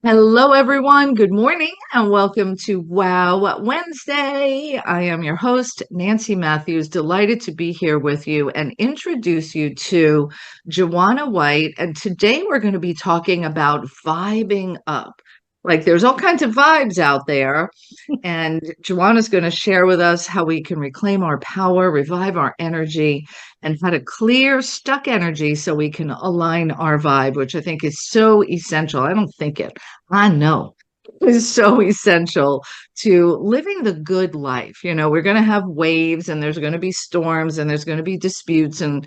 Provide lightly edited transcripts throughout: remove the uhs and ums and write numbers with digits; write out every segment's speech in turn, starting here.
Hello, everyone. Good morning and welcome to Wow Wednesday. I am your host, Nancy Matthews. Delighted to be here with you and introduce you to Jewana White. And today we're going to be talking about vibing up. Like, there's all kinds of vibes out there. And Joanna's going to share with us how we can reclaim our power, revive our energy, and how to clear stuck energy so we can align our vibe, which I think is so essential. I don't think it, I know is so essential to living the good life. We're going to have waves and there's going to be storms and there's going to be disputes and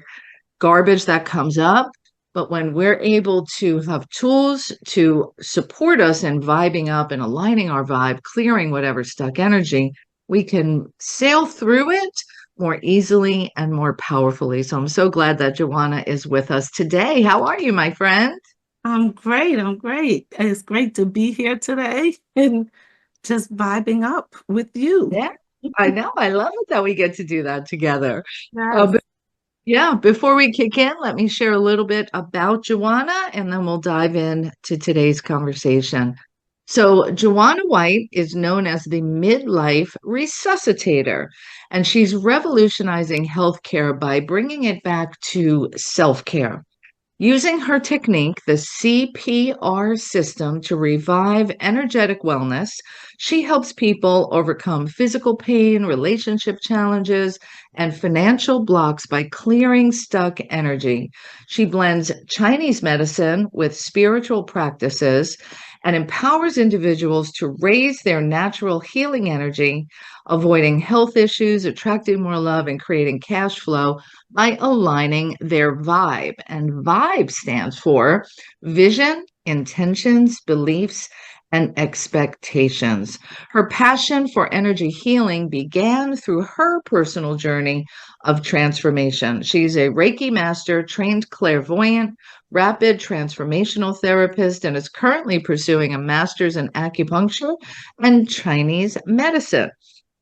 garbage that comes up. But when we're able to have tools to support us in vibing up and aligning our vibe, clearing whatever stuck energy, we can sail through it more easily and more powerfully. So I'm so glad that Joanna is with us today. How are you, my friend? I'm great. I'm great. It's great to be here today and just vibing up with you. Yeah, I know. I love it that we get to do that together. Yes. Yeah, before we kick in, let me share a little bit about Joanna and then we'll dive in to today's conversation. So, Jewana White is known as the Midlife Resuscitator, and she's revolutionizing healthcare by bringing it back to self care. Using her technique, the C.P.R system, to revive energetic wellness, she helps people overcome physical pain, relationship challenges, and financial blocks by clearing stuck energy. She blends Chinese medicine with spiritual practices and empowers individuals to raise their natural healing energy, avoiding health issues, attracting more love, and creating cash flow by aligning their vibe. And vibe stands for vision, intentions, beliefs, and expectations. Her passion for energy healing began through her personal journey of transformation. She's a Reiki master, trained clairvoyant, rapid transformational therapist, and is currently pursuing a master's in acupuncture and Chinese medicine.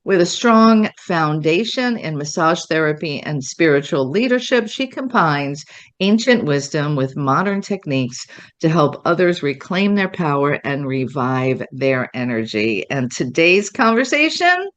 With a strong foundation in massage therapy and spiritual leadership, she combines ancient wisdom with modern techniques to help others reclaim their power and revive their energy. And today's conversation,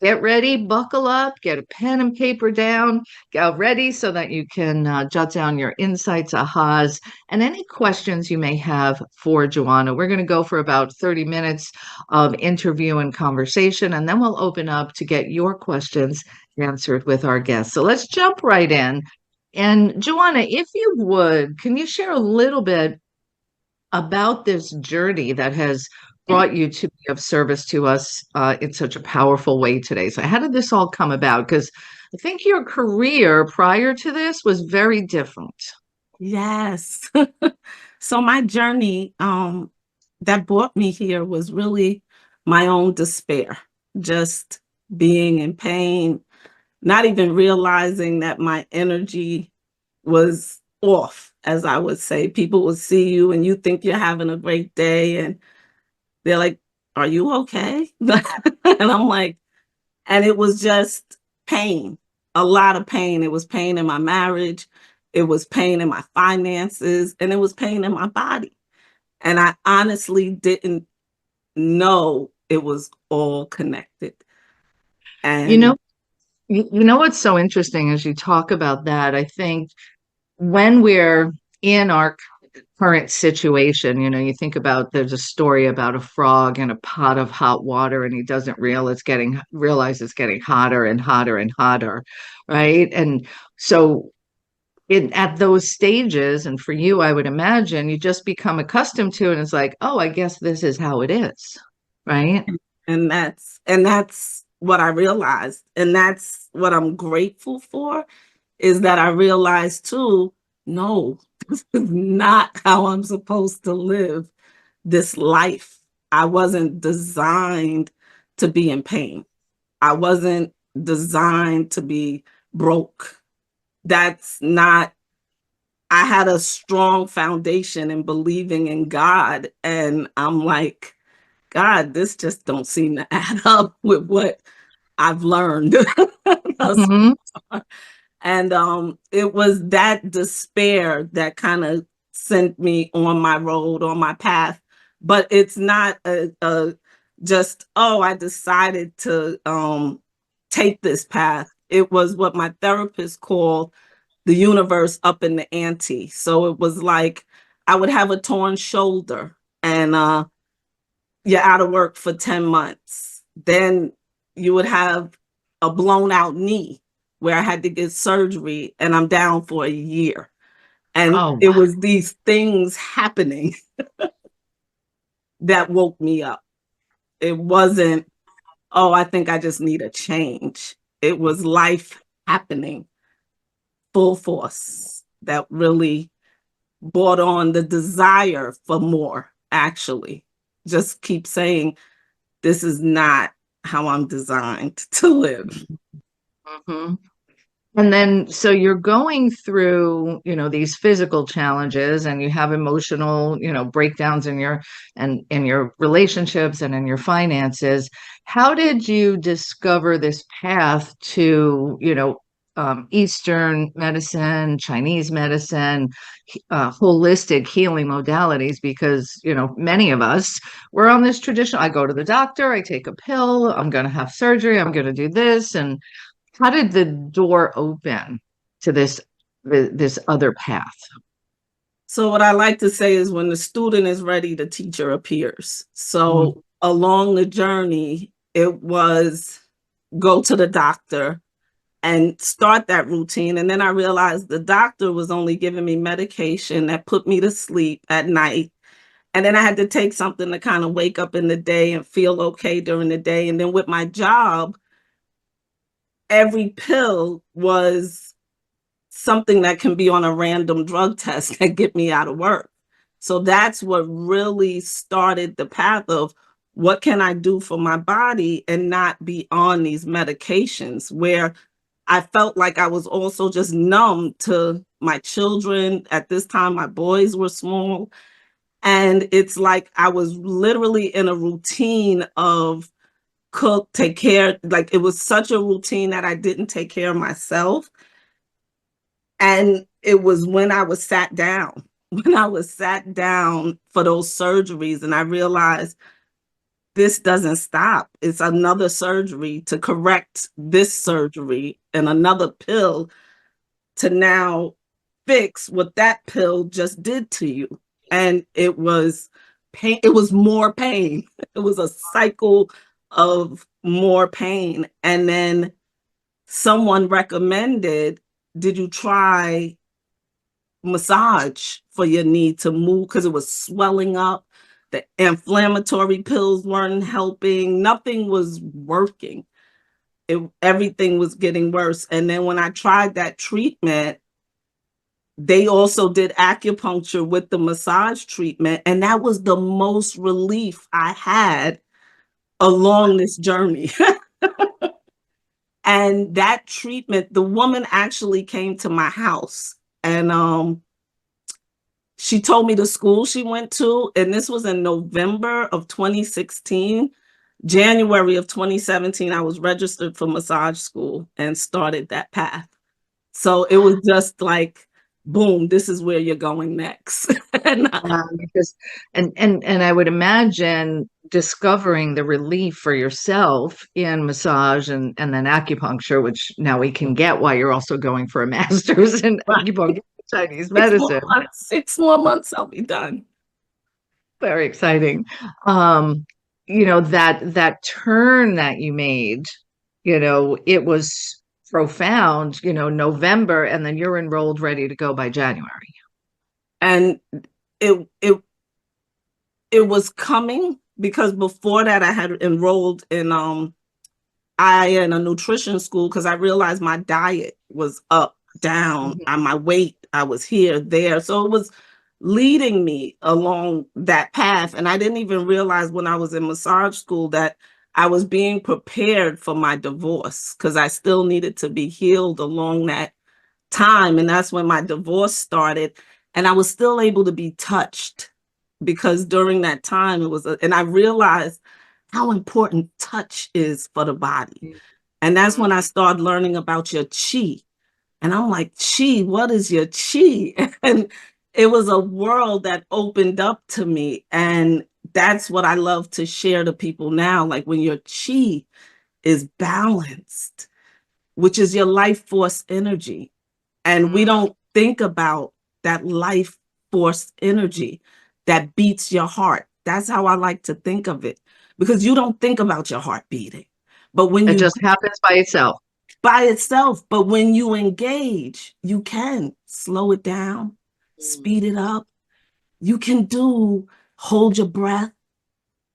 get ready, buckle up, get a pen and paper down, get ready so that you can jot down your insights, ahas, and any questions you may have for Joanna. We're going to go for about 30 minutes of interview and conversation, and then we'll open up to get your questions answered with our guests. So let's jump right in. And Joanna, if you would, can you share a little bit about this journey that has brought you to be of service to us in such a powerful way today? So, how did this all come about? Because I think your career prior to this was very different. Yes. So my journey that brought me here was really my own despair, just being in pain, not even realizing that my energy was off, as I would say. People would see you and you think you're having a great day and they're like, "Are you okay?" And I'm like, and it was just pain, a lot of pain. It was pain in my marriage, it was pain in my finances, and it was pain in my body. And I honestly didn't know it was all connected. You And know, you know what's so interesting as you talk about that? I think when we're in our current situation, you think about there's a story about a frog in a pot of hot water and he doesn't realize it's getting hotter and hotter and hotter, right? And so at those stages, and for you, I would imagine you just become accustomed to it. And it's like, oh, I guess this is how it is, right? and that's what I realized. And that's what I'm grateful for, is that I realized too, no, this is not how I'm supposed to live this life. I wasn't designed to be in pain. I wasn't designed to be broke. That's not, I had a strong foundation in believing in God. And I'm like, God, this just don't seem to add up with what I've learned thus Hmm. far. And it was that despair that kind of sent me on my road, on my path but it's not a just, oh, I decided to take this path. It was what my therapist called the universe up in the ante. So it was like I would have a torn shoulder and you're out of work for 10 months. Then you would have a blown out knee where I had to get surgery and I'm down for a year. And Oh, it wow. was these things happening that woke me up. It wasn't, oh, I think I just need a change. It was life happening full force that really brought on the desire for more, actually. Just keep saying, this is not how I'm designed to live. Mhm. And then, so you're going through, these physical challenges and you have emotional, breakdowns in your relationships and in your finances. How did you discover this path to, Eastern medicine, Chinese medicine, holistic healing modalities? Because, many of us, we're on this tradition. I go to the doctor, I take a pill, I'm going to have surgery, I'm going to do this. And how did the door open to this other path? So, what I like to say is when the student is ready, the teacher appears. Mm. So, along the journey, it was go to the doctor and start that routine. And then I realized the doctor was only giving me medication that put me to sleep at night. And then I had to take something to kind of wake up in the day and feel okay during the day. And then with my job, every pill was something that can be on a random drug test that get me out of work. So that's what really started the path of what can I do for my body and not be on these medications where I felt like I was also just numb to my children. At this time, my boys were small. And it's like I was literally in a routine of cook, take care. Like it was such a routine that I didn't take care of myself. And it was when I was sat down, when I was sat down for those surgeries, and I realized this doesn't stop. It's another surgery to correct this surgery and another pill to now fix what that pill just did to you. And it was pain, it was more pain. It was a cycle of more pain. And then someone recommended, did you try massage for your knee to move? Because it was swelling up. The inflammatory pills weren't helping. Nothing was working. Everything was getting worse. And then when I tried that treatment, they also did acupuncture with the massage treatment. And that was the most relief I had along this journey. And that treatment, the woman actually came to my house and she told me the school she went to, and this was in November of 2016. January of 2017, I was registered for massage school and started that path. So it was just like, boom, this is where you're going next. And Because and I would imagine discovering the relief for yourself in massage and then acupuncture, which now we can get while you're also going for a master's in right, acupuncture Chinese 6 more medicine. months, 6 more months, I'll be done. Very exciting. Um, that turn that you made, it was profound, November, and then you're enrolled ready to go by January. And it it it was coming because before that I had enrolled in I in a nutrition school because I realized my diet was up, down, Mhm. on my weight, I was here, there. So it was leading me along that path. And I didn't even realize when I was in massage school that I was being prepared for my divorce because I still needed to be healed along that time. And that's when my divorce started. And I was still able to be touched because during that time it was, and I realized how important touch is for the body. And that's Mhm. when I started learning about your chi. And I'm like, chi, what is your chi? And it was a world that opened up to me. And that's what I love to share to people now. Like when your chi is balanced, which is your life force energy. And we don't think about that life force energy that beats your heart. That's how I like to think of it, because you don't think about your heart beating. But when It you just happens by itself. by itself, but when you engage, you can slow it down, Mm. speed it up. You can do hold your breath.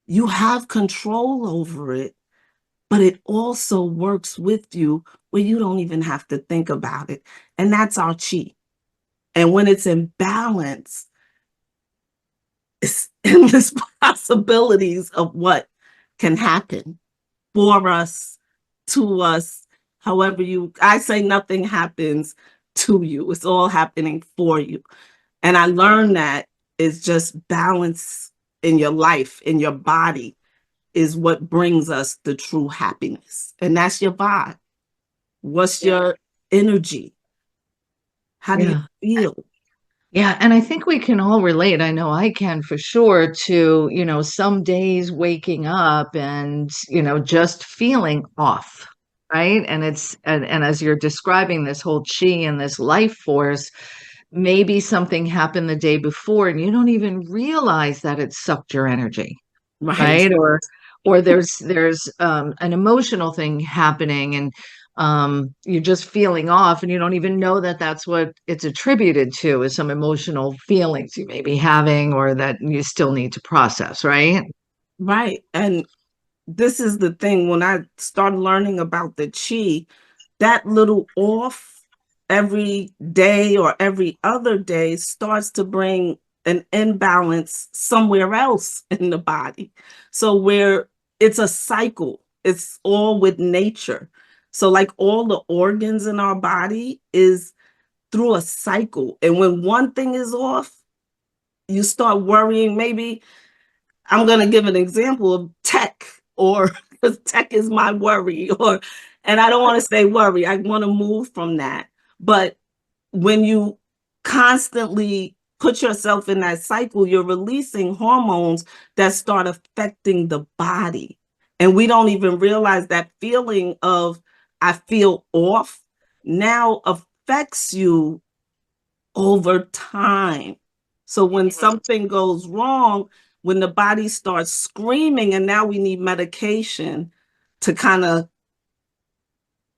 You have control over it, but it also works with you where you don't even have to think about it. And that's our chi. And when it's in balance, it's endless possibilities of what can happen for us, to us, however you, I say nothing happens to you. It's all happening for you. And I learned that is just balance in your life, in your body, is what brings us the true happiness. And that's your vibe. What's Yeah. your energy? How do you Yeah. feel? Yeah, and I think we can all relate. I know I can for sure to, some days waking up and, just feeling off, right? And as you're describing this whole chi and this life force, maybe something happened the day before and you don't even realize that it sucked your energy, Right, right? Or there's an emotional thing happening and you're just feeling off and you don't even know that that's what it's attributed to, is some emotional feelings you may be having or that you still need to process, right? right. And this is the thing, when I started learning about the chi, that little off every day or every other day starts to bring an imbalance somewhere else in the body. So where it's a cycle, it's all with nature. So like all the organs in our body is through a cycle. And when one thing is off, you start worrying. Maybe I'm going to give an example of tech, or because tech is my worry, or, and I don't want to say worry, I want to move from that. But when you constantly put yourself in that cycle, you're releasing hormones that start affecting the body. And we don't even realize that feeling of I feel off now affects you over time. So when something goes wrong, when the body starts screaming, and now we need medication to kind of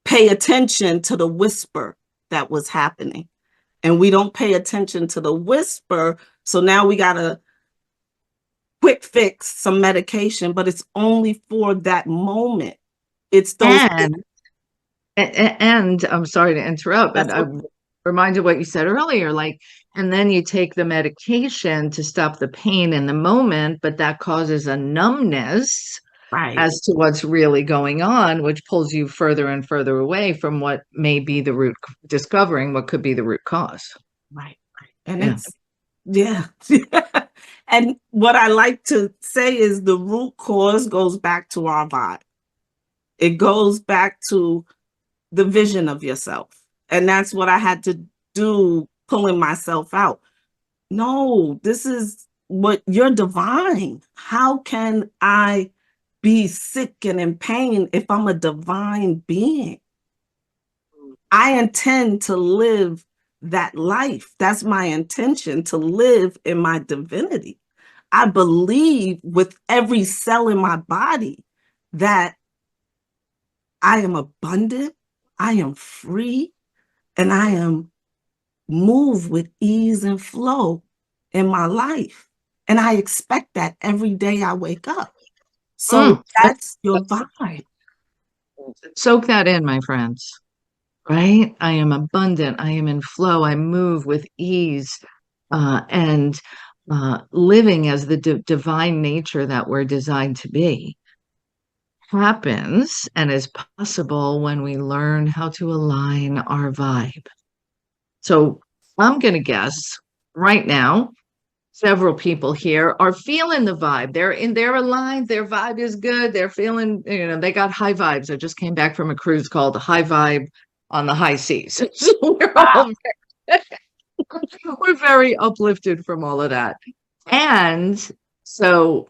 pay attention to the whisper that was happening. And we don't pay attention to the whisper. So now we got to quick fix some medication, but it's only for that moment. It's those, And and I'm sorry to interrupt, but that's I'm reminded what you said earlier, like, and then you take the medication to stop the pain in the moment, but that causes a numbness right, as to what's really going on, which pulls you further and further away from what may be the root, discovering what could be the root cause. right. And Yeah. it's, yeah. And what I like to say is the root cause goes back to our vibe. It goes back to the vision of yourself. And that's what I had to do, pulling myself out. No, this is what you're divine. How can I be sick and in pain if I'm a divine being? I intend to live that life. That's my intention, to live in my divinity. I believe with every cell in my body that I am abundant, I am free, and I am move with ease and flow in my life. And I expect that every day I wake up. Mm, So that's your vibe. soak that in, my friends, right? I am abundant. I am in flow. I move with ease and living as the divine nature that we're designed to be happens and is possible when we learn how to align our vibe. So I'm going to guess right now, several people here are feeling the vibe. They're aligned. Their vibe is good. They're feeling, they got high vibes. I just came back from a cruise called High Vibe on the High Seas. So we're very uplifted from all of that. And so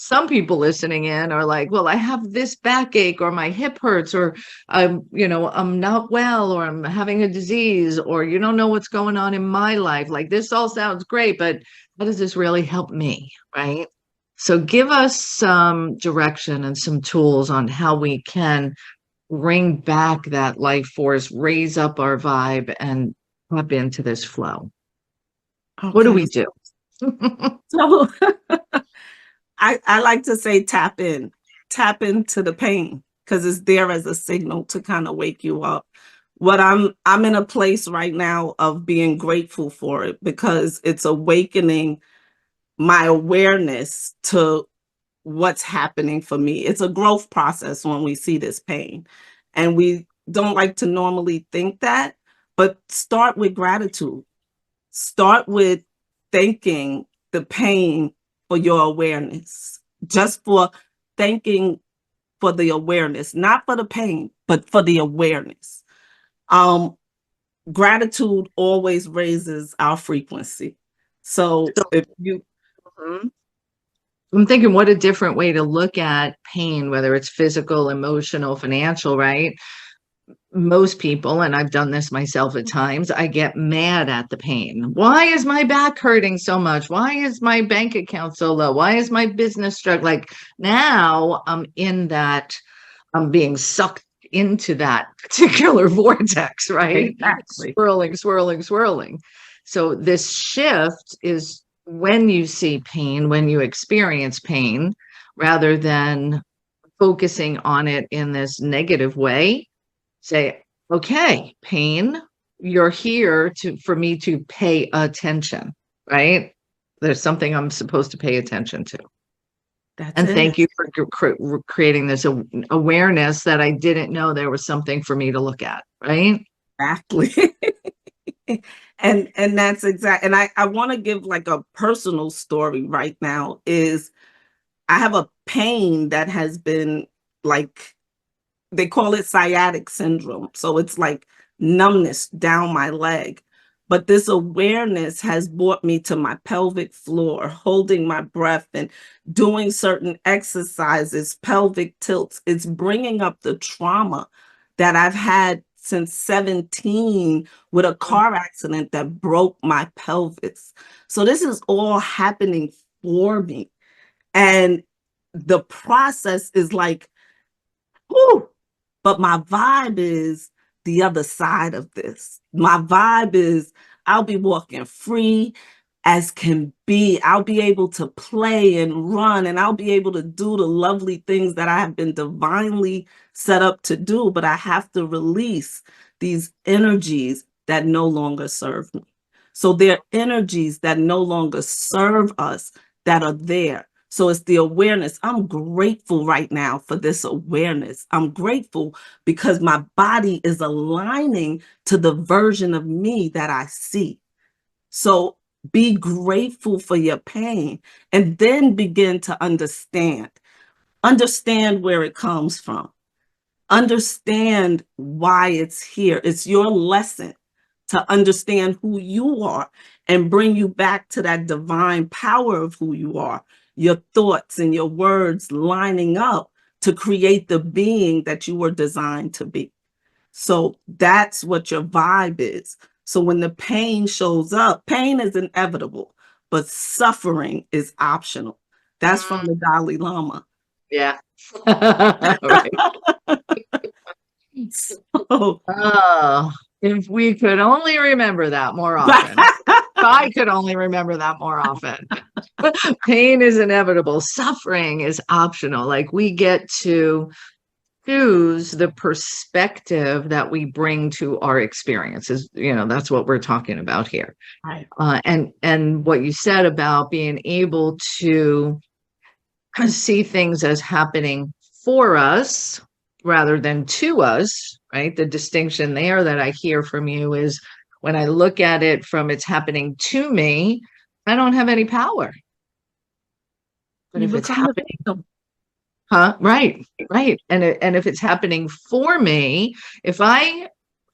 some people listening in are like, well, I have this backache, or my hip hurts, or I'm not well, or I'm having a disease, or you don't know what's going on in my life. Like, this all sounds great, but how does this really help me? Right. So give us some direction and some tools on how we can bring back that life force, raise up our vibe, and tap into this flow. What do Okay. we do? So I like to say tap into the pain because it's there as a signal to kind of wake you up. What I'm in a place right now of being grateful for it because it's awakening my awareness to what's happening for me. It's a growth process when we see this pain. And we don't like to normally think that, but start with gratitude. Start with thanking the pain for your awareness, just for thanking for the awareness, not for the pain, but for the awareness. Um, Gratitude always raises our frequency. So So, if you, mhm. I'm thinking, what a different way to look at pain, whether it's physical, emotional, financial, right? Most people, and I've done this myself at times, I get mad at the pain. Why is my back hurting so much? Why is my bank account so low? Why is my business struggling? Like, now I'm in that, I'm being sucked into that particular vortex, right? exactly. Swirling, swirling, swirling. So this shift is when you see pain, when you experience pain, rather than focusing on it in this negative way. Say, okay, pain, you're here for me to pay attention, right? There's something I'm supposed to pay attention to. That's And it. thank you for creating this awareness that I didn't know there was something for me to look at, right? Exactly. And that's exact. And I want to give like a personal story right now is I have a pain that has been like they call it sciatic syndrome. So it's like numbness down my leg. But this awareness has brought me to my pelvic floor, holding my breath and doing certain exercises, pelvic tilts. It's bringing up the trauma that I've had since 17 with a car accident that broke my pelvis. So this is all happening for me. And the process is like, whew, but my vibe is the other side of this. My vibe is I'll be walking free as can be. I'll be able to play and run, and I'll be able to do the lovely things that I have been divinely set up to do. But I have to release these energies that no longer serve me. So there are energies that no longer serve us that are there. So it's the awareness. I'm grateful right now for this awareness. I'm grateful because my body is aligning to the version of me that I see. So be grateful for your pain and then begin to understand. Understand where it comes from. Understand why it's here. It's your lesson to understand who you are and bring you back to that divine power of who you are, your thoughts and your words lining up to create the being that you were designed to be. So that's what your vibe is. So when the pain shows up, pain is inevitable, but suffering is optional. That's from Mm, the Dalai Lama. yeah. Right. So, Oh, if we could only remember that more often. If I could only remember that more often. Pain is inevitable. Suffering is optional. Like, we get to choose the perspective that we bring to our experiences. That's what we're talking about here. right. And what you said about being able to see things as happening for us rather than to us, right? The distinction there that I hear from you is, when I look at it from it's happening to me, I don't have any power. But You if it's become the happening, victim. huh? Right, right. And if it's happening for me, if I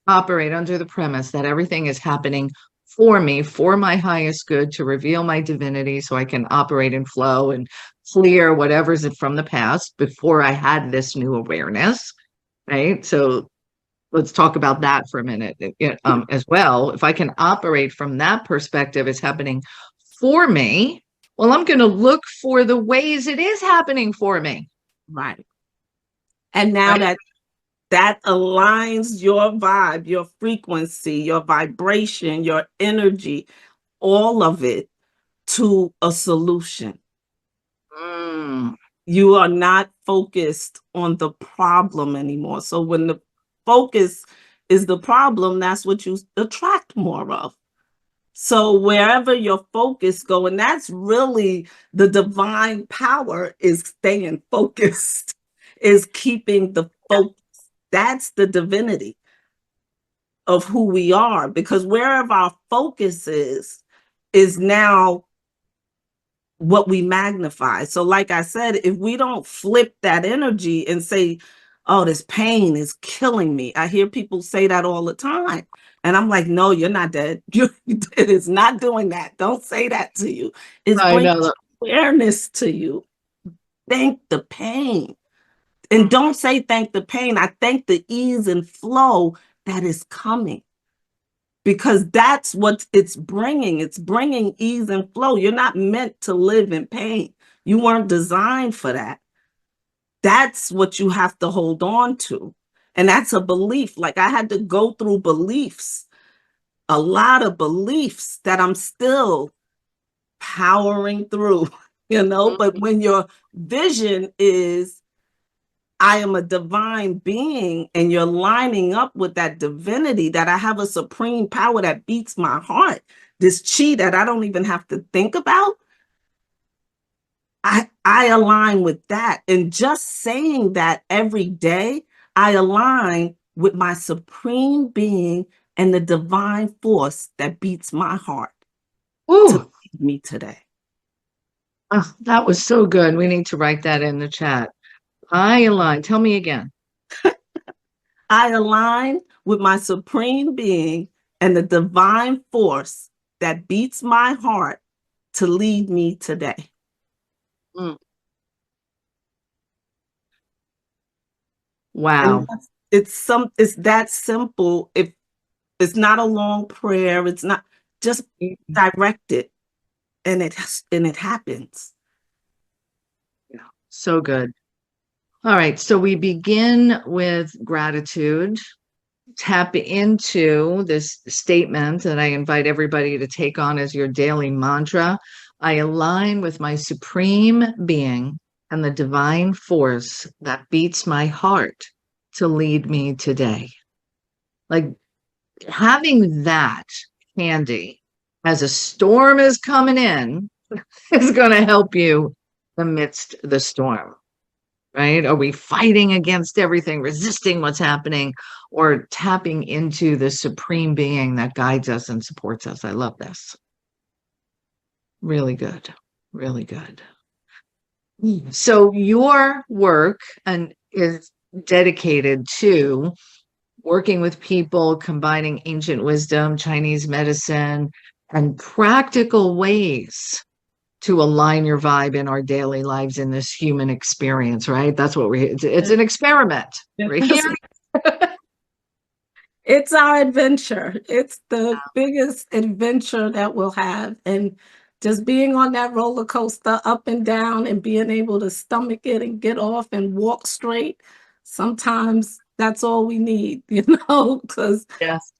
operate under the premise that everything is happening for me, for my highest good, to reveal my divinity so I can operate in flow and clear whatever's from the past before I had this new awareness, right? So let's talk about that for a minute as well. If I can operate from that perspective, it's happening for me. Well, I'm going to look for the ways it is happening for me. Right. And now Right. that aligns your vibe, your frequency, your vibration, your energy, all of it to a solution. Mm. You are not focused on the problem anymore. So when the focus is the problem, that's what you attract more of. So wherever your focus go, and that's really the divine power, is staying focused, is keeping the focus. That's the divinity of who we are, because wherever our focus is now what we magnify. So like I said, if we don't flip that energy and say, oh, this pain is killing me. I hear people say that all the time. And I'm like, no, you're not dead. It is not doing that. Don't say that to you. It's I bringing know that. awareness to you. Thank the pain. And don't say thank the pain. I thank the ease and flow that is coming, because that's what it's bringing. It's bringing ease and flow. You're not meant to live in pain. You weren't designed for that. That's what you have to hold on to. And that's a belief. Like I had to go through beliefs, a lot of beliefs that I'm still powering through, But when your vision is, I am a divine being, and you're lining up with that divinity, that I have a supreme power that beats my heart, this chi that I don't even have to think about, I align with that. And just saying that every day, I align with my supreme being and the divine force that beats my heart to Ooh, lead me today. that was so good. We need to write that in the chat. I align. Tell me again. I align with my supreme being and the divine force that beats my heart to lead me today. Mm. And Wow. it's that simple. If it's not a long prayer, it's not, just direct it, and it happens. Yeah, so good. All right. So we begin with gratitude. Tap into this statement that I invite everybody to take on as your daily mantra. I align with my supreme being and the divine force that beats my heart to lead me today. Like having that handy as a storm is coming in is going to help you amidst the storm, right? Are we fighting against everything, resisting what's happening, or tapping into the supreme being that guides us and supports us? I love this. Really good. Really good. So your work is dedicated to working with people, combining ancient wisdom, Chinese medicine, and practical ways to align your vibe in our daily lives in this human experience, right? That's what it's an experiment. We're here. It's our adventure. It's the biggest adventure that we'll have. And just being on that roller coaster up and down and being able to stomach it and get off and walk straight, sometimes that's all we need, because Yes.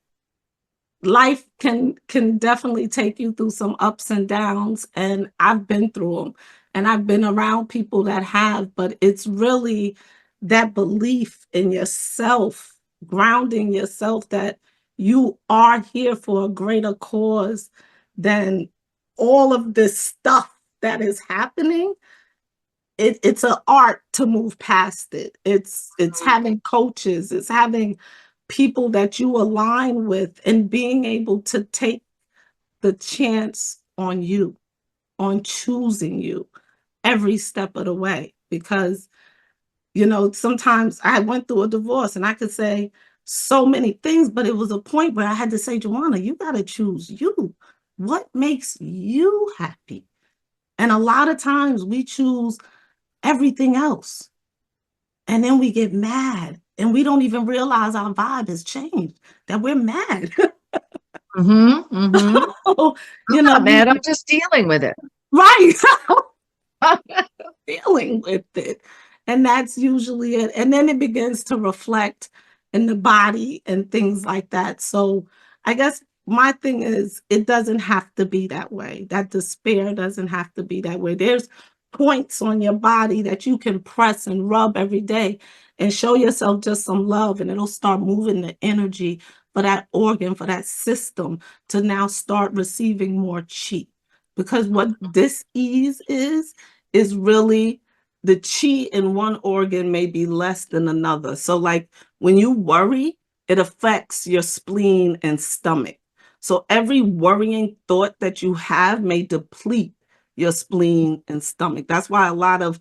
life can definitely take you through some ups and downs, and I've been through them, and I've been around people that have. But it's really that belief in yourself, grounding yourself, that you are here for a greater cause than all of this stuff that is happening. It's an art to move past it. It's having coaches, it's having people that you align with, and being able to take the chance on you, on choosing you every step of the way. Because, sometimes I went through a divorce and I could say so many things, but it was a point where I had to say, Jewana, you got to choose you. What makes you happy? And a lot of times we choose everything else. And then we get mad and we don't even realize our vibe has changed, that we're mad. Mm-hmm. Mm-hmm. I'm You know, not mad. I'm just dealing with it. right. Dealing with it. And that's usually it. And then it begins to reflect in the body and things like that. So I guess my thing is, it doesn't have to be that way. That despair doesn't have to be that way. There's points on your body that you can press and rub every day and show yourself just some love, and it'll start moving the energy for that organ, for that system to now start receiving more chi. Because what this ease is really the chi in one organ may be less than another. So, like when you worry, it affects your spleen and stomach. So, every worrying thought that you have may deplete your spleen and stomach. That's why a lot of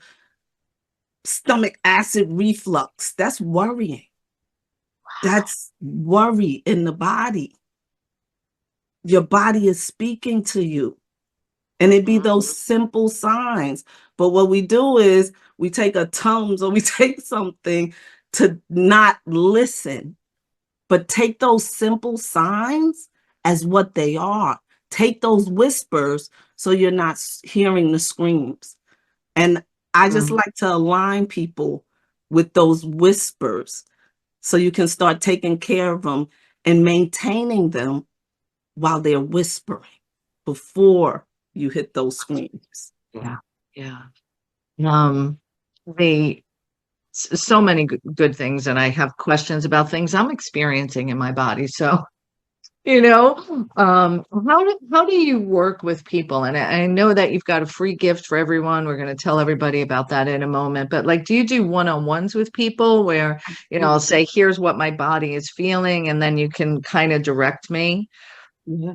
stomach acid reflux, that's worrying. That's worry in the body. Your body is speaking to you. And it be those simple signs. But what we do is we take a Tums or we take something to not listen, but take those simple signs as what they are. Take those whispers so you're not hearing the screams. And I just Mm. like to align people with those whispers so you can start taking care of them and maintaining them while they're whispering before you hit those screams. Yeah. Yeah. Um, the so many good things, and I have questions about things I'm experiencing in my body. So, how do you work with people? And I know that you've got a free gift for everyone. We're going to tell everybody about that in a moment. But like, do you do one-on-ones with people where, I'll say, here's what my body is feeling, and then you can kind of direct me? Yeah.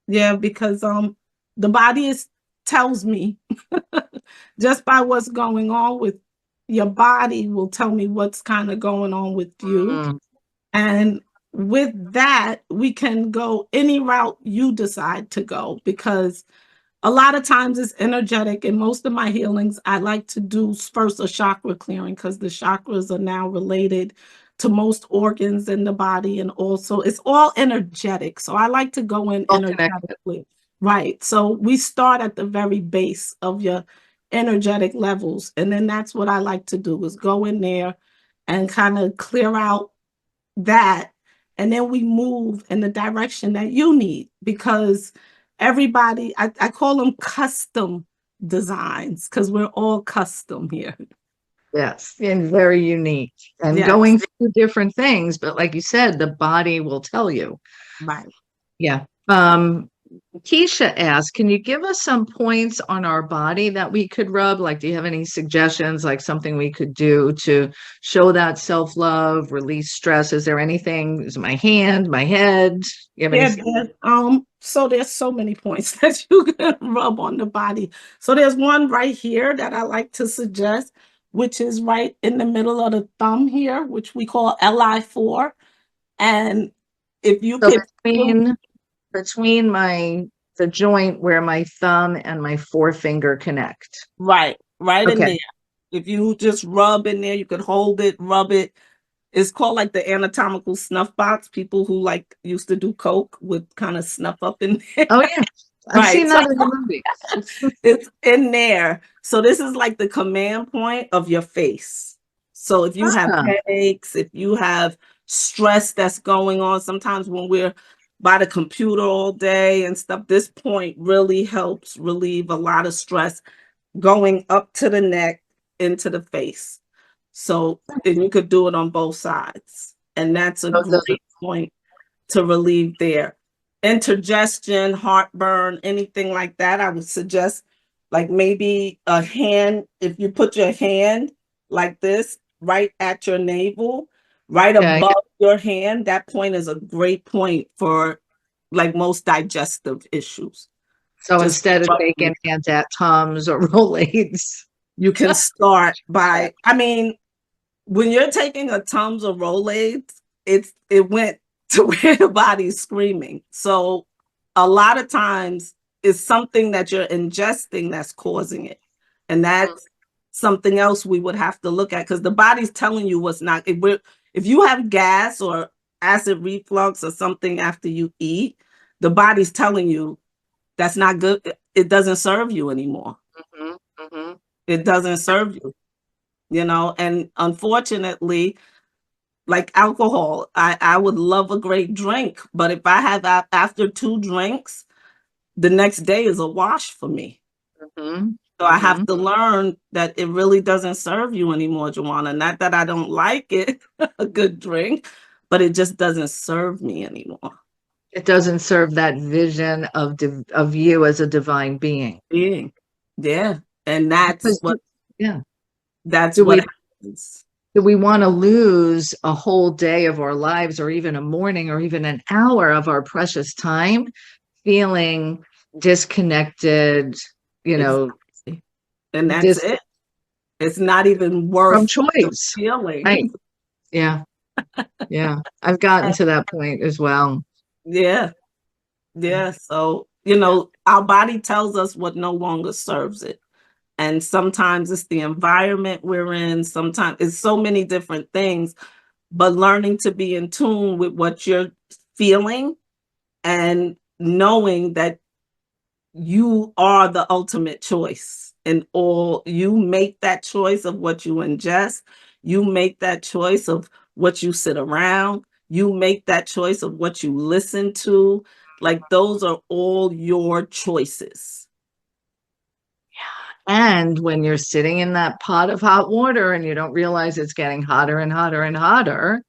Yeah, because the body tells me just by what's going on with your body will tell me what's kind of going on with you. Mm, And with that, we can go any route you decide to go, because a lot of times it's energetic. And most of my healings, I like to do first a chakra clearing, because the chakras are now related to most organs in the body. And also it's all energetic. So I like to go in all connected. energetically. Right. So we start at the very base of your energetic levels. And then that's what I like to do, is go in there and kind of clear out that, and then we move in the direction that you need, because everybody, I call them custom designs, because we're all custom here. Yes, and very unique and Yes, going through different things. But like you said, the body will tell you. right. Yeah. Keisha asked, can you give us some points on our body that we could rub? Like, do you have any suggestions, like something we could do to show that self-love, release stress? Is there anything? Is it my hand, my head? You have any? Yeah, so there's so many points that you can rub on the body. So there's one right here that I like to suggest, which is right in the middle of the thumb here, which we call LI4. And if you So could feel, between the joint where my thumb and my forefinger connect. right in Okay. there. If you just rub in there, you could hold it, rub it. It's called like the anatomical snuff box. People who like used to do coke would kind of snuff up in there. Oh yeah. I've Right. seen So that in the movies. it's in there. So this is like the command point of your face. So if you have Ah, headaches, if you have stress that's going on, sometimes when we're by the computer all day and stuff, this point really helps relieve a lot of stress going up to the neck into the face. So, and you could do it on both sides. And that's a both of them. great point to relieve there. Indigestion, heartburn, anything like that, I would suggest like maybe a hand, if you put your hand like this right at your navel, right Okay. above your hand, that point is a great point for like most digestive issues. So Just instead of rubbing. taking hands at Tums or Rolaids. You can start by, I mean, when you're taking a Tums or Rolaids, it went to where the body's screaming. So a lot of times it's something that you're ingesting that's causing it. And that's something else we would have to look at, because the body's telling you what's not. If you have gas or acid reflux or something after you eat, the body's telling you that's not good. It doesn't serve you anymore. Mhm, mhm. It doesn't serve you, and unfortunately, like alcohol, I would love a great drink, but if I have after 2 drinks, the next day is a wash for me. Mhm, So I have mhm. to learn that it really doesn't serve you anymore, Jewana. Not that I don't like it, a good drink, but it just doesn't serve me anymore. It doesn't serve that vision of you as a divine being. Being. Yeah. And Because yeah. that's Do what we happens. do we want to lose a whole day of our lives, or even a morning, or even an hour of our precious time feeling disconnected, you know, Exactly. And that's dis it. It's not even from worth the choice? Right. feeling. Yeah. Yeah. I've gotten to that point as well. Yeah. Yeah. So, our body tells us what no longer serves it. And sometimes it's the environment we're in, sometimes it's so many different things, but learning to be in tune with what you're feeling and knowing that you are the ultimate choice, and all you make that choice of what you ingest, you make that choice of what you sit around, you make that choice of what you listen to. Like, those are all your choices. And when you're sitting in that pot of hot water and you don't realize it's getting hotter and hotter and hotter,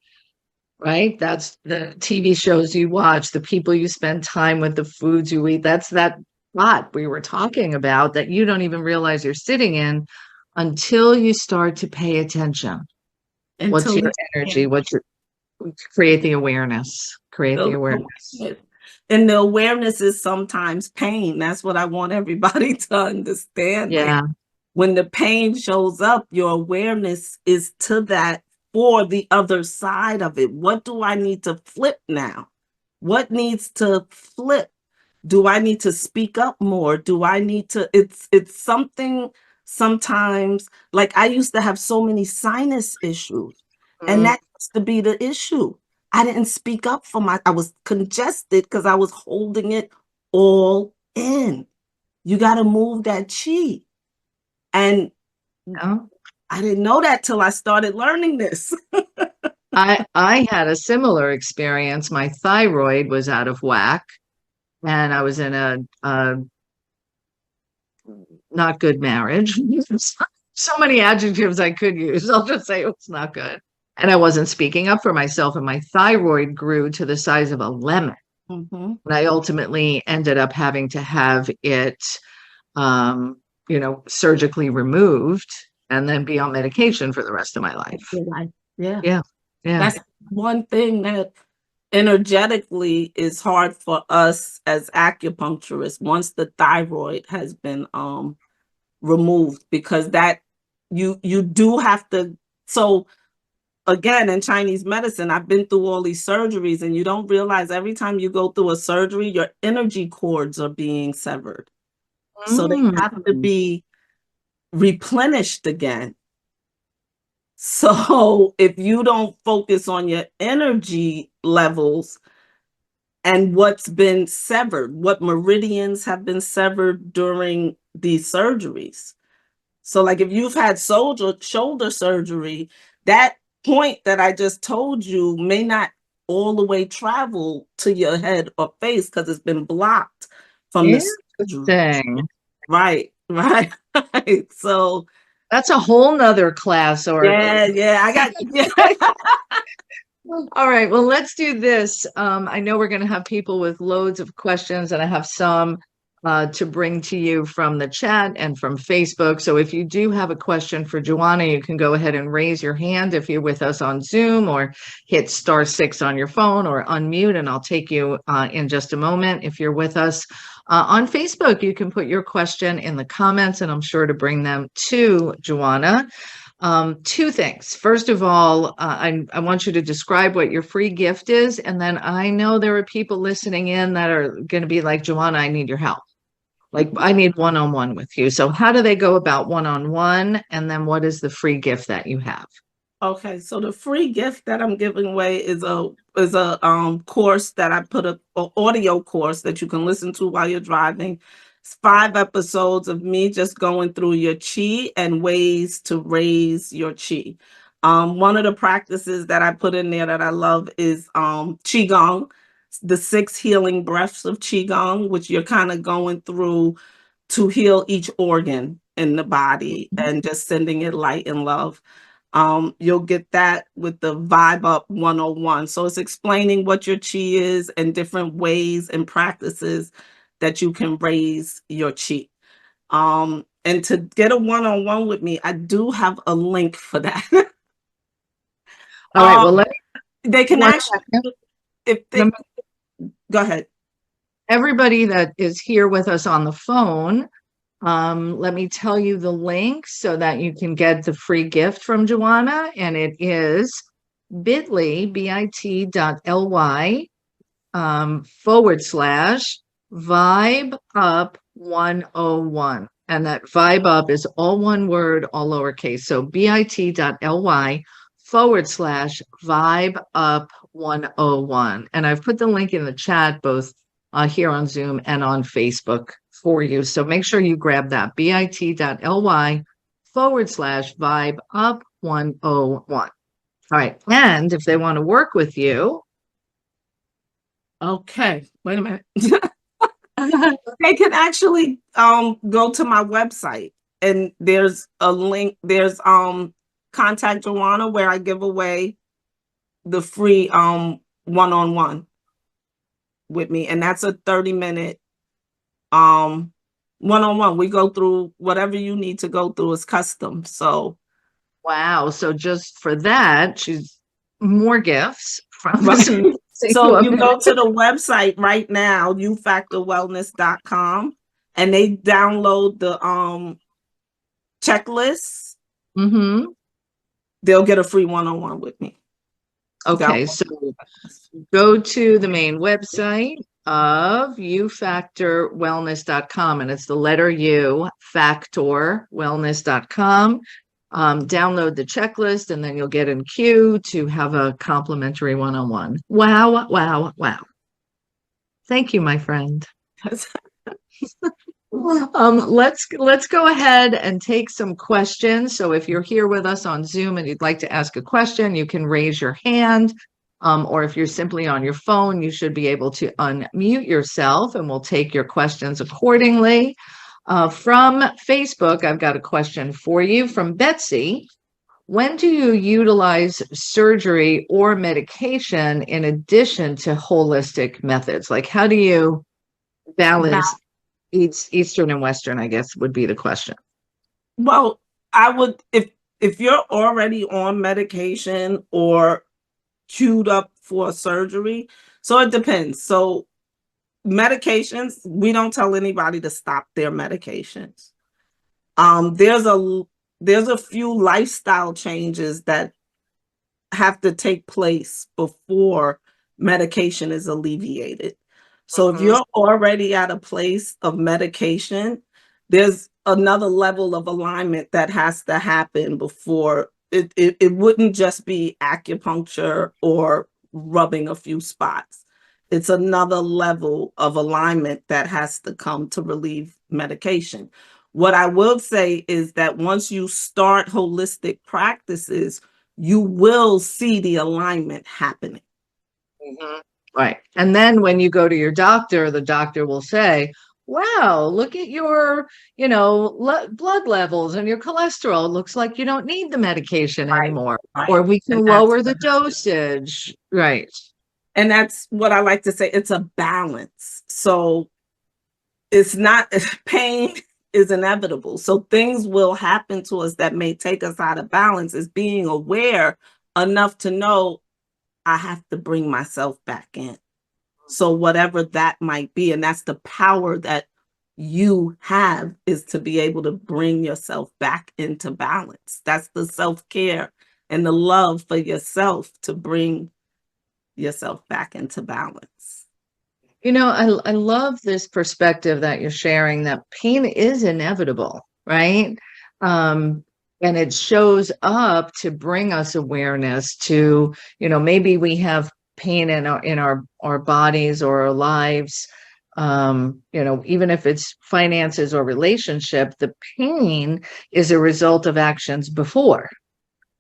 right? That's the TV shows you watch, the people you spend time with, the foods you eat. That's that pot we were talking about that you don't even realize you're sitting in until you start to pay attention. What's Until your you energy? What's your create the awareness? Create the the awareness. awareness. And the awareness is sometimes pain. That's what I want everybody to understand. Like, Yeah. when the pain shows up, your awareness is to that, for the other side of it. What do I need to flip now? What needs to flip? Do I need to speak up more? Do I need to it's something sometimes, like, I used to have so many sinus issues, and Mm, that used to be the issue. I didn't speak up for I was congested because I was holding it all in. You got to move that chi. And yeah. I didn't know that till I started learning this. I had a similar experience. My thyroid was out of whack, and I was in a not good marriage. So many adjectives I could use. I'll just say it was not good. And I wasn't speaking up for myself, and my thyroid grew to the size of a lemon. Mhm. And I ultimately ended up having to have it, um, surgically removed and then be on medication for the rest of my life. Your life. Yeah. Yeah. Yeah. That's one thing that energetically is hard for us as acupuncturists once the thyroid has been removed, because that you do have to. So again, in Chinese medicine, I've been through all these surgeries, and you don't realize every time you go through a surgery, your energy cords are being severed. So they Mm. have to be replenished again. So if you don't focus on your energy levels and what's been severed, what meridians have been severed during these surgeries. So, like, if you've had shoulder surgery, that point that I just told you may not all the way travel to your head or face because it's been blocked from the surgery. Interesting. Right, right, right. So, That's a whole nother class or yeah, I got, yeah. all right. Well, let's do this. I know we're going to have people with loads of questions, and I have some to bring to you from the chat and from Facebook. So if you do have a question for Jewana, you can go ahead and raise your hand if you're with us on Zoom, or hit *6 on your phone, or unmute, and I'll take you in just a moment. If you're with us on Facebook, you can put your question in the comments, and I'm sure to bring them to Jewana. Two things. First of all, I want you to describe what your free gift is. And then I know there are people listening in that are going to be like, Jewana, I need your help. Like I need one-on-one with you. So how do they go about one-on-one? And then what is the free gift that you have? Okay, so the free gift that I'm giving away is a course that I put a audio course that you can listen to while you're driving. It's 5 episodes of me just going through your chi and ways to raise your chi. One of the practices that I put in there that I love is qigong, the 6 healing breaths of qigong, which you're kind of going through to heal each organ in the body and just sending it light and love. You'll get that with the Vibe Up 101. So it's explaining what your chi is and different ways and practices that you can raise your chi. And to get a one-on-one with me, I do have a link for that. All right. Well, let me They can one actually, second. if they, Number- go ahead. Everybody that is here with us on the phone, let me tell you the link so that you can get the free gift from Jewana, and it is bit.ly /vibe up 101. And that vibe up is all one word, all lowercase. So bit.ly /vibe up 101. And I've put the link in the chat, both here on Zoom and on Facebook for you. So make sure you grab that bit.ly /vibe up 101. All right. And if they want to work with you, Okay, wait a minute. They can actually go to my website and there's a link, there's contact Jewana where I give away the free one-on-one with me, and that's a 30-minute one-on-one. We go through whatever you need to go through, is custom. So wow. So just for that, she's more gifts from right. this amazing So you woman. go to the website right now, youfactorwellness.com, and they download the checklist. Mm-hmm. They'll get a free one-on-one with me. Okay, so go to the main website of youfactorwellness.com, and it's the letter U, factorwellness.com. Download the checklist, and then you'll get in queue to have a complimentary one-on-one. Wow, wow, wow. Thank you, my friend. Let's go ahead and take some questions. So if you're here with us on Zoom and you'd like to ask a question, you can raise your hand. Or if you're simply on your phone, you should be able to unmute yourself and we'll take your questions accordingly. From Facebook, I've got a question for you from Betsy. When do you utilize surgery or medication in addition to holistic methods? Like, how do you balance Eastern and Western, I guess, would be the question. Well, I would, if you're already on medication or queued up for surgery, so it depends. So medications, we don't tell anybody to stop their medications. There's a few lifestyle changes that have to take place before medication is alleviated. So if you're already at a place of medication, there's another level of alignment that has to happen before it wouldn't just be acupuncture or rubbing a few spots. It's another level of alignment that has to come to relieve medication. What I will say is that once you start holistic practices, you will see the alignment happening. Mm-hmm. Right. And then when you go to your doctor, the doctor will say, wow, look at your, blood levels and your cholesterol. It looks like you don't need the medication anymore. Right. Or we can lower the dosage. Right. And that's what I like to say. It's a balance. So it's not, pain is inevitable. So things will happen to us that may take us out of balance. Is being aware enough to know I have to bring myself back in. So whatever that might be, and that's the power that you have, is to be able to bring yourself back into balance. That's the self-care and the love for yourself to bring yourself back into balance. I love this perspective that you're sharing, that pain is inevitable, right? Um, and it shows up to bring us awareness to, maybe we have pain in our bodies or our lives. Even if it's finances or relationship, the pain is a result of actions before.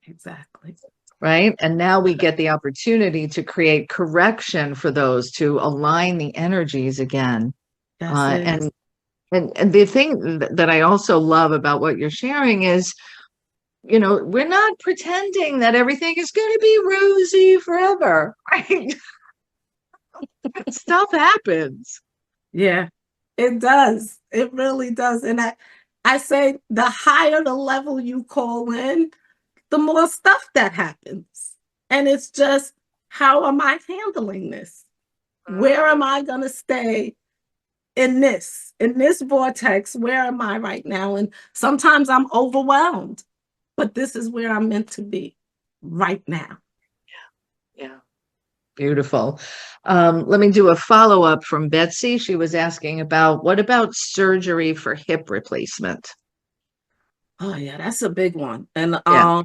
Exactly. Right. And now we get the opportunity to create correction for those, to align the energies again. That's Uh, it. and, and the thing that I also love about what you're sharing is, we're not pretending that everything is going to be rosy forever. Right? Stuff happens. Yeah, it does. It really does. And I say the higher the level you call in, the more stuff that happens. And it's just, how am I handling this? Where am I going to stay in this vortex? Where am I right now? And sometimes I'm overwhelmed, but this is where I'm meant to be right now. Yeah. Beautiful. Let me do a follow-up from Betsy. She was asking about, what about surgery for hip replacement? Oh yeah, that's a big one. And Yeah.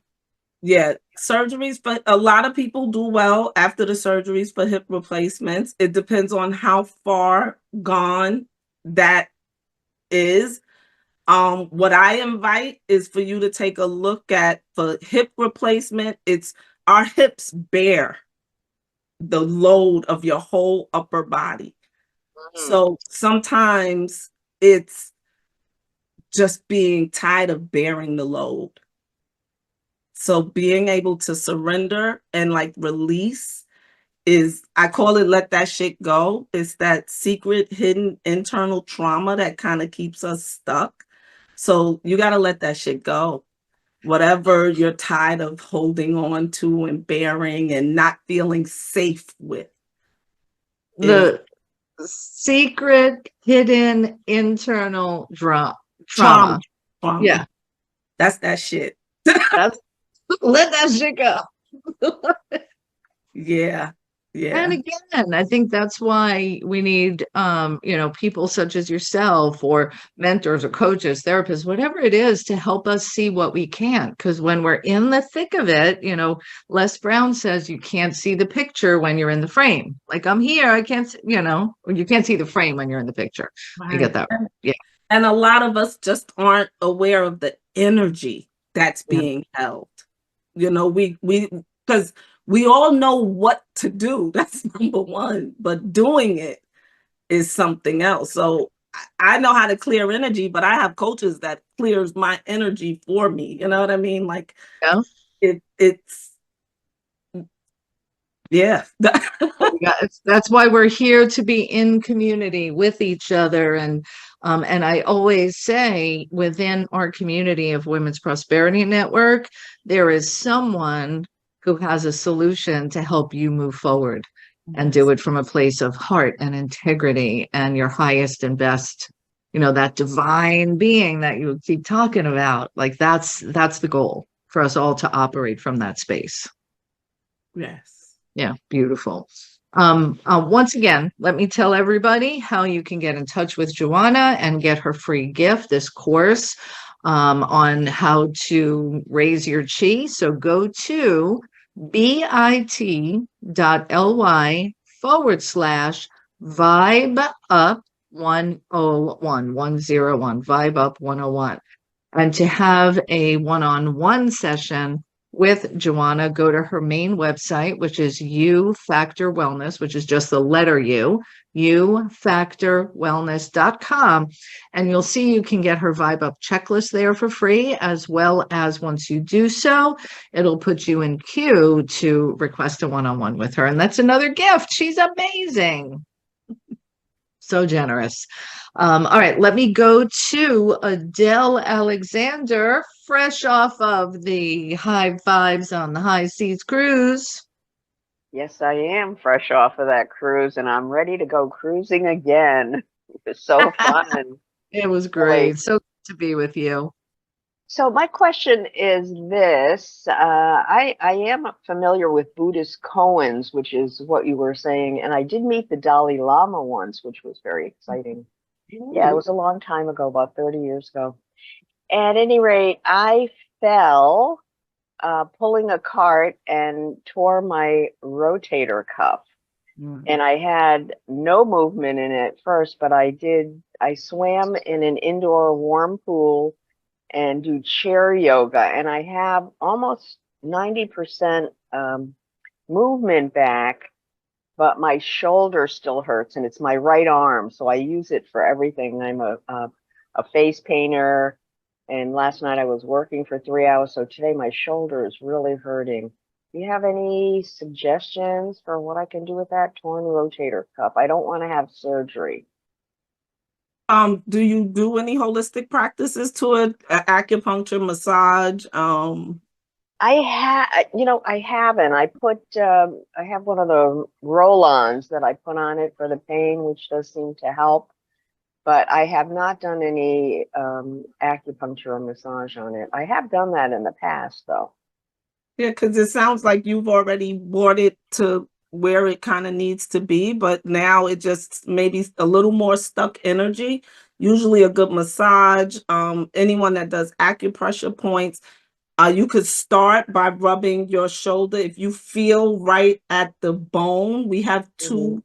yeah, surgeries, but a lot of people do well after the surgeries for hip replacements. It depends on how far gone that is. What I invite is for you to take a look at, for hip replacement, it's our hips bear the load of your whole upper body. Mhm. So sometimes it's just being tired of bearing the load. So being able to surrender and like release is, I call it, let that shit go. It's that secret hidden internal trauma that kind of keeps us stuck. So you got to let that shit go. Whatever you're tired of holding on to and bearing and not feeling safe with is The secret hidden internal trauma. trauma. Yeah. Trauma. That's that shit. That's let that shit go. Yeah. And Yeah. again, I think that's why we need, people such as yourself, or mentors or coaches, therapists, whatever it is, to help us see what we can't. Because when we're in the thick of it, Les Brown says you can't see the picture when you're in the frame. Like, I'm here, I can't, or you can't see the frame when you're in the picture. I get Right. that. Yeah. And a lot of us just aren't aware of the energy that's Yeah. being held. We because we all know what to do. That's number one, but doing it is something else. So I know how to clear energy, but I have coaches that clears my energy for me. You know what I mean? Like Yeah. it's yeah. Yeah, that's why we're here, to be in community with each other. And I always say, within our community of Women's Prosperity Network, there is someone who has a solution to help you move forward and do Yes. it from a place of heart and integrity and your highest and best, that divine being that you keep talking about. Like, that's the goal, for us all to operate from that space. Yes. Yeah, beautiful. Once again, let me tell everybody how you can get in touch with Jewana and get her free gift, this course on how to raise your chi. So go to bit.ly/vibe up 101 vibe up 101. And to have a one-on-one session with Jewana, go to her main website, which is U Factor Wellness, which is just the letter U, ufactorwellness.com. And you'll see you can get her Vibe Up checklist there for free, as well as, once you do so, it'll put you in queue to request a one-on-one with her. And that's another gift. She's amazing. So generous. All right, let me go to Adele Alexander, fresh off of the High Vibes on the High Seas cruise. Yes, I am fresh off of that cruise and I'm ready to go cruising again. It was so fun. It was Boy, great. So good to be with you. So my question is this. I am familiar with Buddhist koans, which is what you were saying, and I did meet the Dalai Lama once, which was very exciting. Yeah, it Ooh. was a long time ago, about 30 years ago. At any rate, I fell pulling a cart and tore my rotator cuff. Mm. And I had no movement in it first, but I swam in an indoor warm pool and do chair yoga. And I have almost 90% movement back, but my shoulder still hurts and it's my right arm. So I use it for everything. I'm a face painter. And last night I was working for 3 hours. So today my shoulder is really hurting. Do you have any suggestions for what I can do with that torn rotator cuff? I don't want to have surgery. Do you do any holistic practices to it? Acupuncture, massage? I haven't. I have one of the roll-ons that I put on it for the pain, which does seem to help. But I have not done any acupuncture or massage on it. I have done that in the past, though. Yeah, because it sounds like you've already brought it to where it kind of needs to be, but now it just maybe a little more stuck energy. Usually a good massage, anyone that does acupressure points, you could start by rubbing your shoulder. If you feel right at the bone, we have Mhm. two.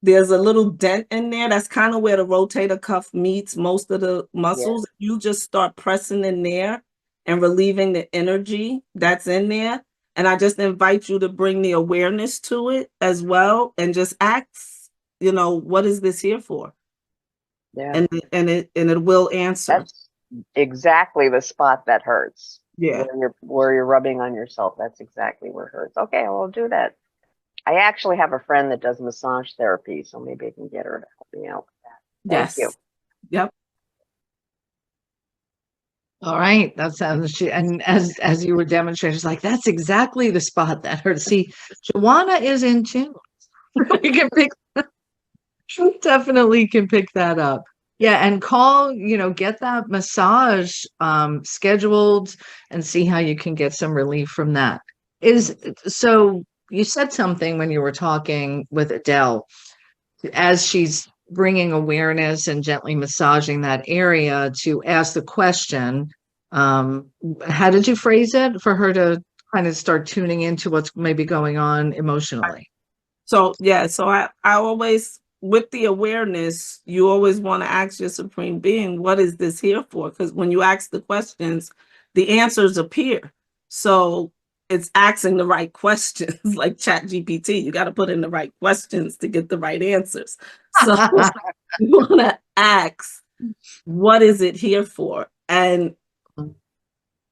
There's a little dent in there. That's kind of where the rotator cuff meets most of the Yeah, muscles. You just start pressing in there and relieving the energy that's in there. And I just invite you to bring the awareness to it as well and just ask, what is this here for? yeah. And it will answer. That's exactly the spot that hurts. Yeah. Where you're rubbing on yourself. That's exactly where it hurts. Okay, I'll do that. I actually have a friend that does massage therapy, so maybe I can get her to help me out with that. Thank you. Yes. Yep. All right, that sounds. And as you were demonstrating, it's like that's exactly the spot that hurts. See, Jewana is in tune. We can pick, definitely can pick that up. Yeah, and get that massage scheduled and see how you can get some relief from that. So you said something when you were talking with Adele, as she's bringing awareness and gently massaging that area, to ask the question, how did you phrase it, for her to kind of start tuning into what's maybe going on emotionally? So yeah, so I always, with the awareness, you always want to ask your supreme being, what is this here for? Because when you ask the questions, the answers appear. So it's asking the right questions, like Chat GPT. You got to put in the right questions to get the right answers. So you want to ask, what is it here for? And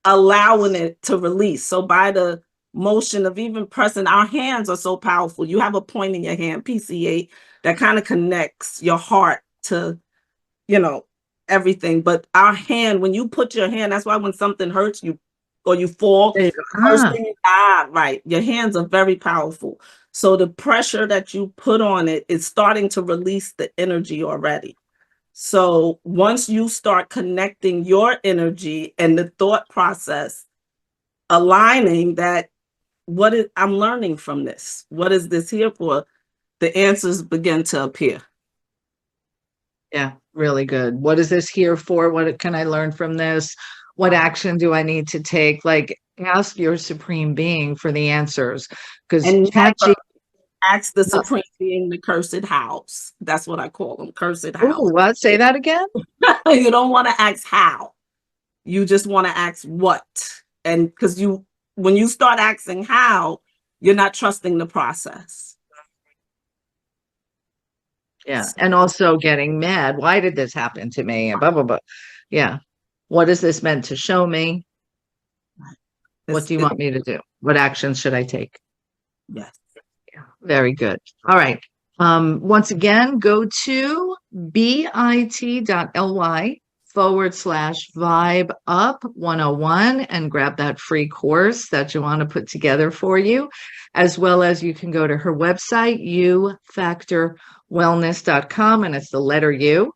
allowing it to release. So by the motion of even pressing, our hands are so powerful. You have a point in your hand, PCA, that kind of connects your heart to, everything. But our hand, when you put your hand, that's why when something hurts you or you fall, There you go. first thing, right, your hands are very powerful. So the pressure that you put on it is starting to release the energy already. So once you start connecting your energy and the thought process, aligning that, I'm learning from this? What is this here for? The answers begin to appear. Yeah, really good. What is this here for? What can I learn from this? What action do I need to take? Like, ask your supreme being for the answers, because And ChatGPT. never ask the supreme being the cursed hows. That's what I call them, cursed Oh, hows. what? Say that again? You don't want to ask how. You just want to ask what. And because when you start asking how, you're not trusting the process. Yeah. And also getting mad. Why did this happen to me? And blah, blah, blah. Yeah. What is this meant to show me? What do you want me to do? What actions should I take? Yes. Yeah. Very good. All right. Once again, go to bit.ly/vibe up 101 and grab that free course that Jewana put together for you, as well as you can go to her website, ufactorwellness.com, and it's the letter U.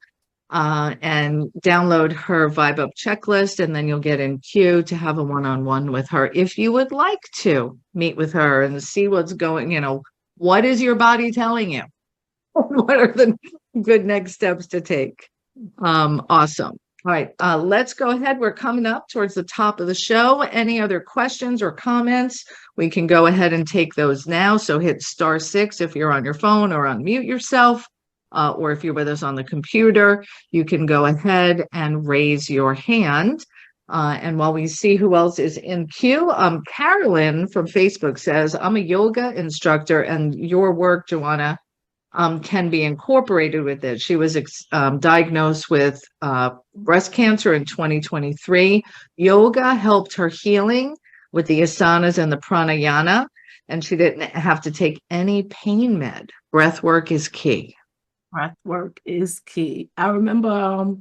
and download her Vibe Up checklist, and then you'll get in queue to have a one-on-one with her if you would like to meet with her and see what's going, what is your body telling you? What are the good next steps to take? Awesome. All right, let's go ahead. We're coming up towards the top of the show. Any other questions or comments? We can go ahead and take those now. So hit *6 if you're on your phone, or unmute yourself. Or if you're with us on the computer, you can go ahead and raise your hand. And while we see who else is in queue, Carolyn from Facebook says, I'm a yoga instructor, and your work, Jewana, can be incorporated with it. She was diagnosed with breast cancer in 2023. Yoga helped her healing with the asanas and the pranayama, and she didn't have to take any pain med. Breath work is key. Breath work is key. I remember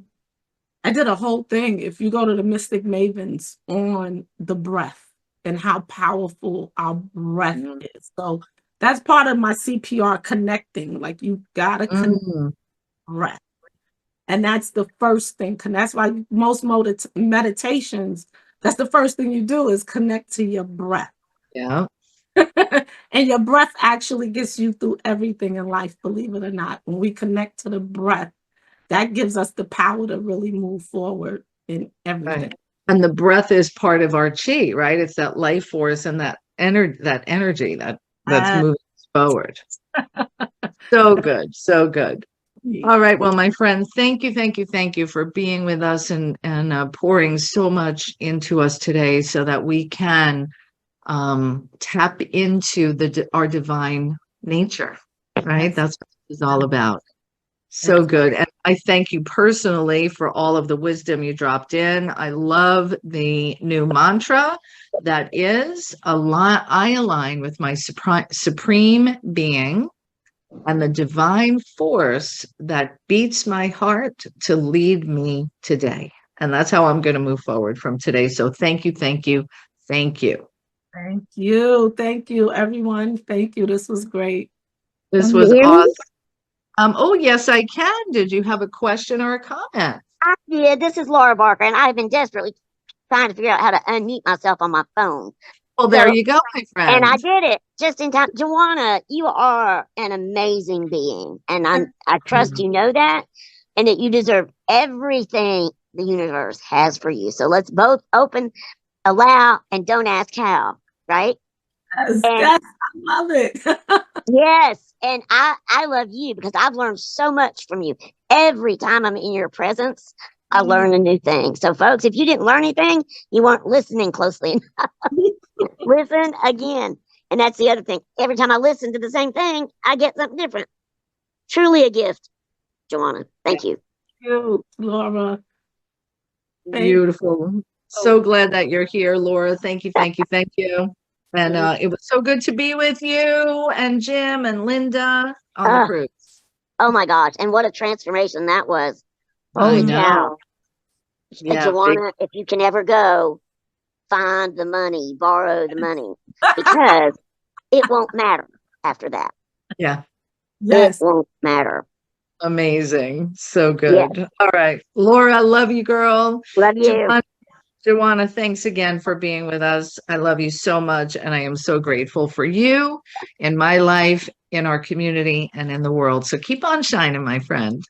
I did a whole thing. If you go to the Mystic Mavens on the breath and how powerful our breath is. So that's part of my C.P.R. connecting. Like, you gotta connect breath. And that's the first thing. And that's why most meditations, that's the first thing you do, is connect to your breath. Yeah. And your breath actually gets you through everything in life, believe it or not. When we connect to the breath, that gives us the power to really move forward in everything. Right. And the breath is part of our chi, right? It's that life force and that energy that's moving us forward. So good. So good. All right. Well, my friend, thank you for being with us and pouring so much into us today so that we can tap into our divine nature, right? That's what it's all about. So good. And I thank you personally for all of the wisdom you dropped in. I love the new mantra that is, I align with my supreme being and the divine force that beats my heart to lead me today. And that's how I'm going to move forward from today. So thank you. Thank you, everyone. Thank you. This was great. This was awesome. Oh, yes, I can. Did you have a question or a comment? I did. This is Laura Barker, and I've been desperately trying to figure out how to unmute myself on my phone. Well, there you go, my friend. And I did it just in time. Jewana, you are an amazing being, and I trust you know that, and that you deserve everything the universe has for you. So let's both open, allow, and don't ask how, right? Yes, I love it. Yes, and I love you because I've learned so much from you. Every time I'm in your presence, I learn a new thing. So, folks, if you didn't learn anything, you weren't listening closely enough. Listen again. And that's the other thing. Every time I listen to the same thing, I get something different. Truly a gift, Jewana. Thank you. Thank you, Laura. Beautiful. So glad that you're here, Laura. Thank you. And it was so good to be with you and Jim and Linda on the cruise. Oh my gosh. And what a transformation that was. Holy cow. Yeah, Jewana, if you can ever go, find the money, borrow the money, because it won't matter after that. Yeah. Yes. It won't matter. Amazing. So good. Yeah. All right. Laura, love you, girl. Love you. Jewana, thanks again for being with us. I love you so much, and I am so grateful for you in my life, in our community, and in the world. So keep on shining, my friend.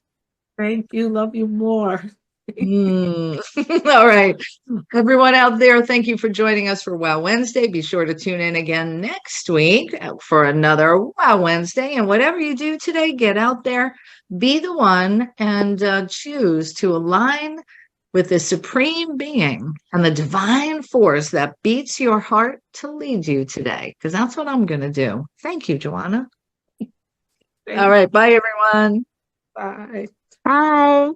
Thank you. Love you more. All right. Everyone out there, thank you for joining us for Wow Wednesday. Be sure to tune in again next week for another Wow Wednesday. And whatever you do today, get out there, be the one, and choose to align with the supreme being and the divine force that beats your heart to lead you today, because that's what I'm going to do. Thank you, Jewana. All right. Bye, everyone. Bye. Bye.